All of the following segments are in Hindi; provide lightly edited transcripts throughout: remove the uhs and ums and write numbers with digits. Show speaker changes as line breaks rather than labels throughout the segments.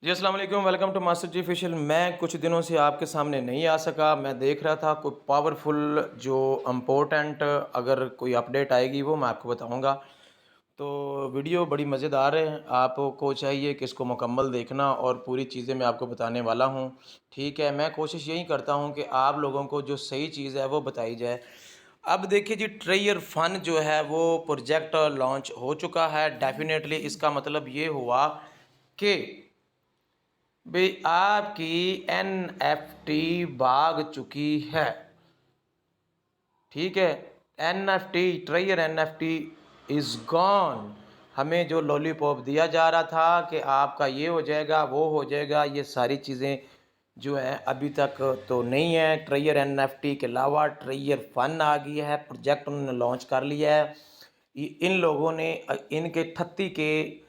जी अस्सलाम वालेकुम, welcome to master ji official. मैं कुछ दिनों से आपके सामने नहीं आ सका। मैं देख रहा था कोई पावरफुल जो इम्पोर्टेंट अगर कोई अपडेट आएगी वो मैं आपको बताऊंगा। तो वीडियो बड़ी मज़ेदार है, आपको चाहिए कि इसको मुकम्मल देखना और पूरी चीज़ें मैं आपको बताने वाला हूँ। ठीक है, मैं कोशिश यही करता हूँ कि आप लोगों को जो सही चीज़ है वो बताई जाए। अब देखिए जी, ट्रेयर फ़न जो है वो प्रोजेक्ट लॉन्च हो चुका है। डेफिनेटली इसका मतलब ये हुआ कि भाई आपकी एनएफटी भाग चुकी है। ठीक है, एनएफटी ट्रेयर एनएफटी इज़ गॉन। हमें जो लॉलीपॉप दिया जा रहा था कि आपका ये हो जाएगा वो हो जाएगा, ये सारी चीज़ें जो है अभी तक तो नहीं है। ट्रेयर एनएफटी के अलावा ट्रेयर फन आ गया है, प्रोजेक्ट उन्होंने लॉन्च कर लिया है। इन लोगों ने इनके 38 के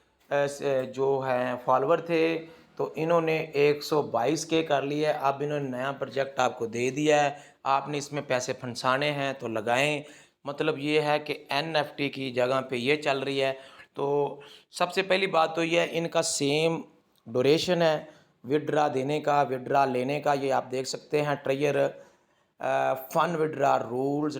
जो हैं फॉलोवर थे, तो इन्होंने 122 के कर लिया है। अब इन्होंने नया प्रोजेक्ट आपको दे दिया है, आपने इसमें पैसे फंसाने हैं तो लगाएं। मतलब ये है कि एनएफटी की जगह पे ये चल रही है। तो सबसे पहली बात तो ये है, इनका सेम ड्यूरेशन है विड्रा देने का, विड्रा लेने का। ये आप देख सकते हैं Trayer Fun withdraw rules,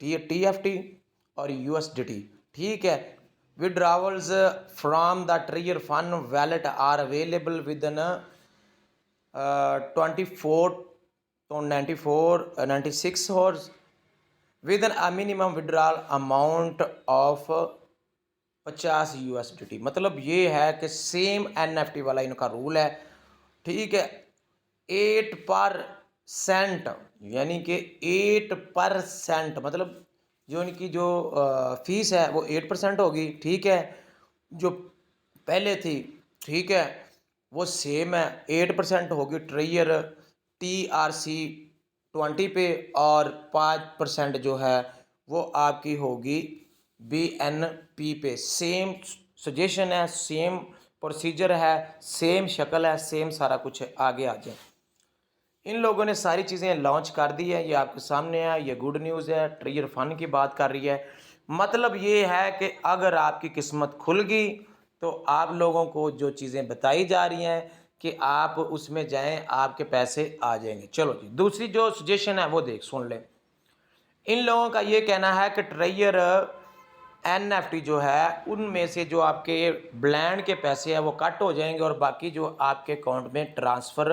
TFT और यूएसडीटी। ठीक है, withdrawals from the Trayer Fun wallet are available within 24 to 96 hours with a minimum withdrawal amount of 50 USDT। मतलब ये है कि सेम एनएफटी वाला इनका रूल है। ठीक है, 8% यानी कि 8% मतलब जो इनकी जो फीस है वो 8% होगी। ठीक है, जो पहले थी, ठीक है, वो सेम है, 8% होगी ट्रेयर TRC20 पे, और 5% जो है वो आपकी होगी BNP पे। सेम सजेशन है, सेम प्रोसीजर है, सेम शक्ल है, सेम सारा कुछ है। आगे आ जाए, इन लोगों ने सारी चीज़ें लॉन्च कर दी है, ये आपके सामने है, ये गुड न्यूज़ है। ट्रेयर फन की बात कर रही है, मतलब ये है कि अगर आपकी किस्मत खुल गई तो आप लोगों को जो चीज़ें बताई जा रही हैं कि आप उसमें जाएं, आपके पैसे आ जाएंगे। चलो जी, दूसरी जो सजेशन है वो सुन लें। इन लोगों का ये कहना है कि ट्रेयर एनएफटी जो है उनमें से जो आपके ब्लैंड के पैसे हैं वो कट हो जाएंगे और बाकी जो आपके अकाउंट में ट्रांसफ़र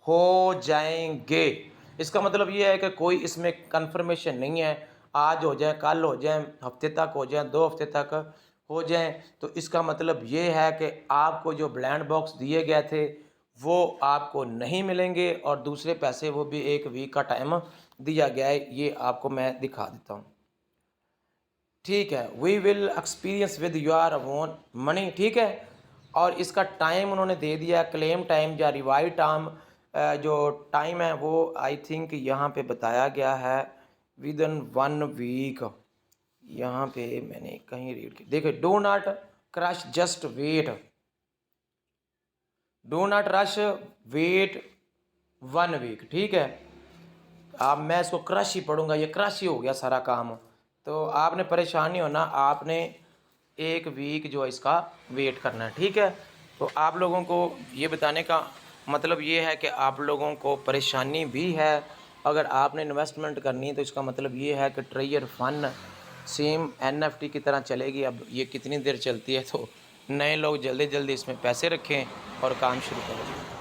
हो जाएंगे। इसका मतलब ये है कि कोई इसमें कंफर्मेशन नहीं है, आज हो जाए, कल हो जाए, हफ्ते तक हो जाए, 2 हफ्ते तक हो जाए। तो इसका मतलब ये है कि आपको जो ब्लैंड बॉक्स दिए गए थे वो आपको नहीं मिलेंगे, और दूसरे पैसे वो भी 1 वीक का टाइम दिया गया है। ये आपको मैं दिखा देता हूँ। ठीक है, we will experience with your own money. ठीक है, और इसका टाइम उन्होंने दे दिया, क्लेम टाइम या रिवाइव टाइम, जो टाइम है वो आई थिंक यहाँ पे बताया गया है विद इन 1 वीक। यहाँ पे मैंने कहीं रीड किया, देखिए, do not crush just wait, do not rush, wait 1 week. ठीक है, अब मैं इसको क्रश ही पढ़ूंगा, ये क्रश ही हो गया सारा काम। तो आपने परेशान नहीं होना, आपने 1 वीक जो इसका वेट करना है। ठीक है, तो आप लोगों को ये बताने का मतलब ये है कि आप लोगों को परेशानी भी है। अगर आपने इन्वेस्टमेंट करनी है तो इसका मतलब ये है कि ट्रेयर फन सेम एनएफटी की तरह चलेगी। अब ये कितनी देर चलती है, तो नए लोग जल्दी जल्दी इसमें पैसे रखें और काम शुरू करें।